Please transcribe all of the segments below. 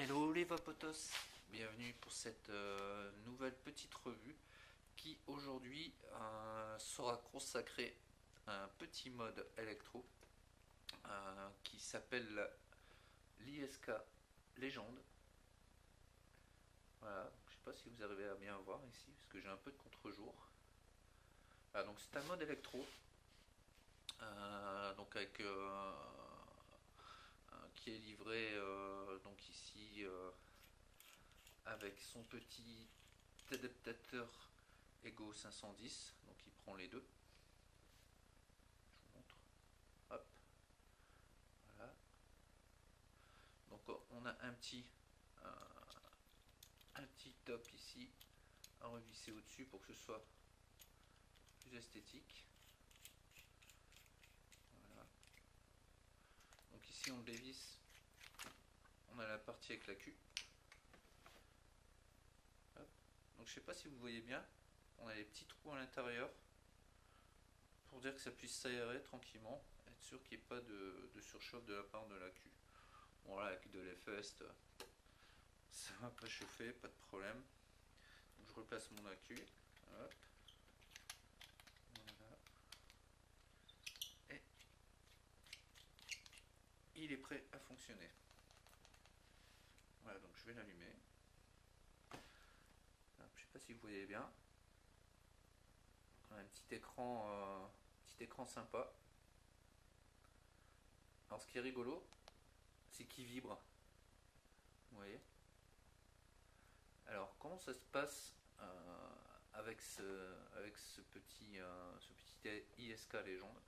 Hello les vapotos, bienvenue pour cette nouvelle petite revue qui aujourd'hui sera consacrée à un petit mode électro qui s'appelle l'ISK Légende. Voilà, je sais pas si vous arrivez à bien voir ici parce que j'ai un peu de contre-jour. Voilà, donc c'est un mode électro donc avec qui est livré donc ici avec son petit adaptateur Ego 510, donc il prend les deux. Je vous montre. Hop, voilà. Donc on a un petit top ici à revisser au-dessus pour que ce soit plus esthétique. Voilà. Donc ici on le dévisse, on a la partie avec la queue. Hop. Donc je sais pas si vous voyez bien, on a les petits trous à l'intérieur pour dire que ça puisse s'aérer tranquillement, être sûr qu'il n'y ait pas de surchauffe de la part de la queue. Bon, voilà, avec de l'Effest, ça va pas chauffer, pas de problème. Donc, je replace mon accu. Hop. Voilà. Et il est prêt à fonctionner. Voilà, donc je vais l'allumer. Je ne sais pas si vous voyez bien. On a un petit écran sympa. Alors ce qui est rigolo, c'est qu'il vibre. Vous voyez. Alors comment ça se passe avec ce petit ISK Légende?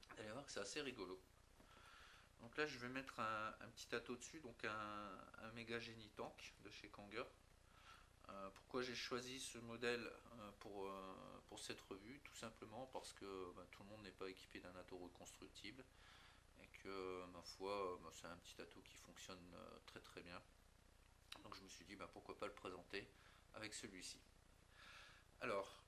Vous allez voir que c'est assez rigolo. Donc là je vais mettre un petit ato dessus, donc un Mega Genie Tank de chez Kanger. Pourquoi j'ai choisi ce modèle pour cette revue? Tout simplement parce que tout le monde n'est pas équipé d'un ato reconstructible et que ma foi c'est un petit ato qui fonctionne très très bien. Donc je me suis dit pourquoi pas le présenter avec celui-ci. Alors,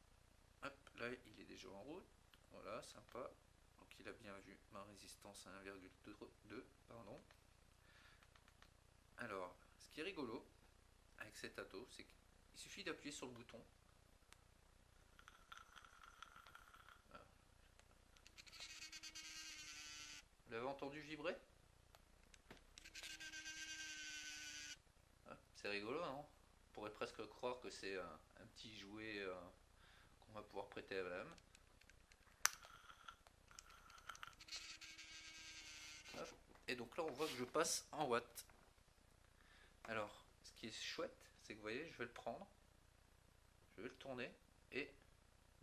hop, là il est déjà en route, voilà, sympa. Donc il a bien vu ma résistance à 1,2, pardon. Alors, ce qui est rigolo avec cet ato, c'est qu'il suffit d'appuyer sur le bouton. Voilà. Vous l'avez entendu vibrer? Ah, c'est rigolo, non? On pourrait presque croire que c'est un petit jouet qu'on va pouvoir prêter à madame. Et donc là, on voit que je passe en watts. Alors, ce qui est chouette, c'est que vous voyez, je vais le prendre, je vais le tourner et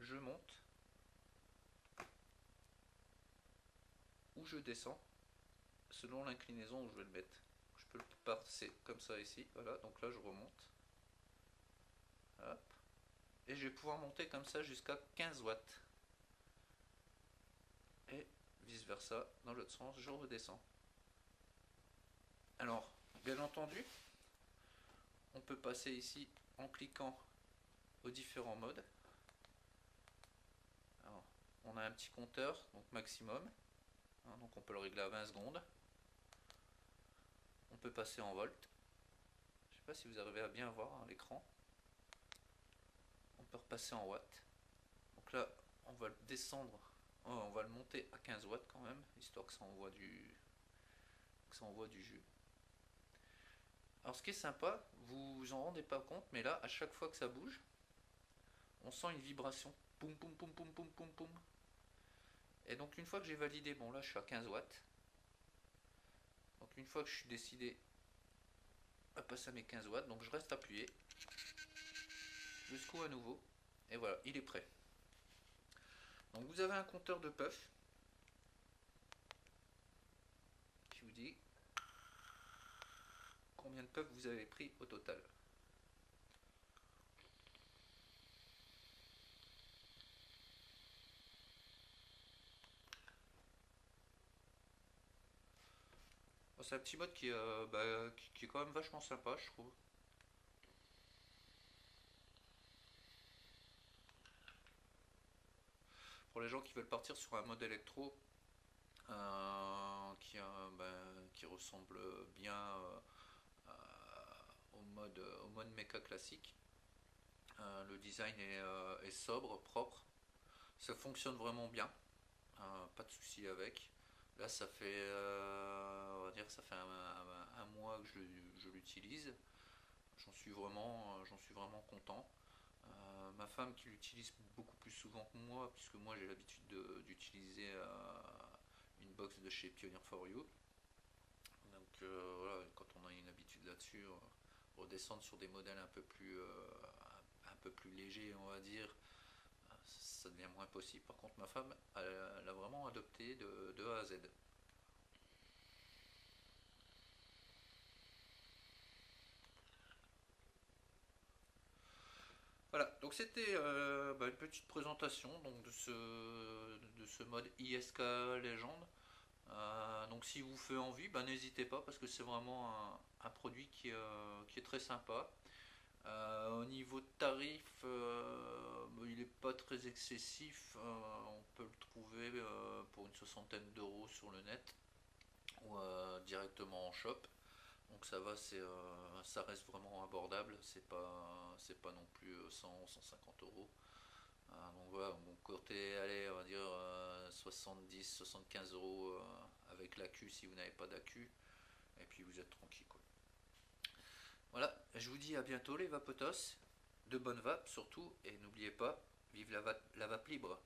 je monte ou je descends selon l'inclinaison où je vais le mettre. Je peux le passer comme ça ici, voilà, donc là je remonte. Hop. Et je vais pouvoir monter comme ça jusqu'à 15 watts. Et vice versa, dans l'autre sens, je redescends. Alors, bien entendu, on peut passer ici en cliquant aux différents modes. Alors, on a un petit compteur, donc maximum. Donc on peut le régler à 20 secondes. On peut passer en volts. Je ne sais pas si vous arrivez à bien voir l'écran. On peut repasser en watts. Donc là, on va le descendre, on va le monter à 15 watts quand même, histoire que ça envoie du jus. Alors ce qui est sympa, vous vous en rendez pas compte, mais là, à chaque fois que ça bouge, on sent une vibration. Poum, poum, poum, poum, poum, poum, poum. Et donc une fois que j'ai validé, bon là je suis à 15 watts. Donc une fois que je suis décidé à passer à mes 15 watts, donc je reste appuyé jusqu'au à nouveau. Et voilà, il est prêt. Donc vous avez un compteur de puff qui vous dit combien de puffs vous avez pris au total. C'est un petit mode qui est quand même vachement sympa, je trouve. Pour les gens qui veulent partir sur un mode électro qui ressemble bien au mode mecha classique. Le design est sobre, propre. Ça fonctionne vraiment bien. Pas de souci avec. Là, ça fait, on va dire, ça fait un mois que je l'utilise. J'en suis vraiment content. Ma femme qui l'utilise beaucoup plus souvent que moi, puisque moi j'ai l'habitude d'utiliser une box de chez Pioneer for You. Donc voilà, quand on a une habitude là-dessus, redescendre sur des modèles un peu plus légers, on va dire, ça devient moins possible. Par contre, ma femme, elle l'a vraiment adopté de A à Z. Voilà, donc c'était une petite présentation donc, de ce mode ISK Legend. Donc si vous fait envie, n'hésitez pas parce que c'est vraiment un produit qui est très sympa. Au niveau de tarif, il n'est pas très excessif. On peut le trouver pour une soixantaine d'euros sur le net ou directement en shop. Donc ça va, ça reste vraiment abordable. C'est pas non plus 100 150 euros. Donc voilà, mon côté, allez, on va dire 70 75 € avec l'AQ si vous n'avez pas d'AQ. Et puis vous êtes tranquille quoi. Voilà, je vous dis à bientôt les vapotos. De bonnes vapes surtout. Et n'oubliez pas, vive la vape libre.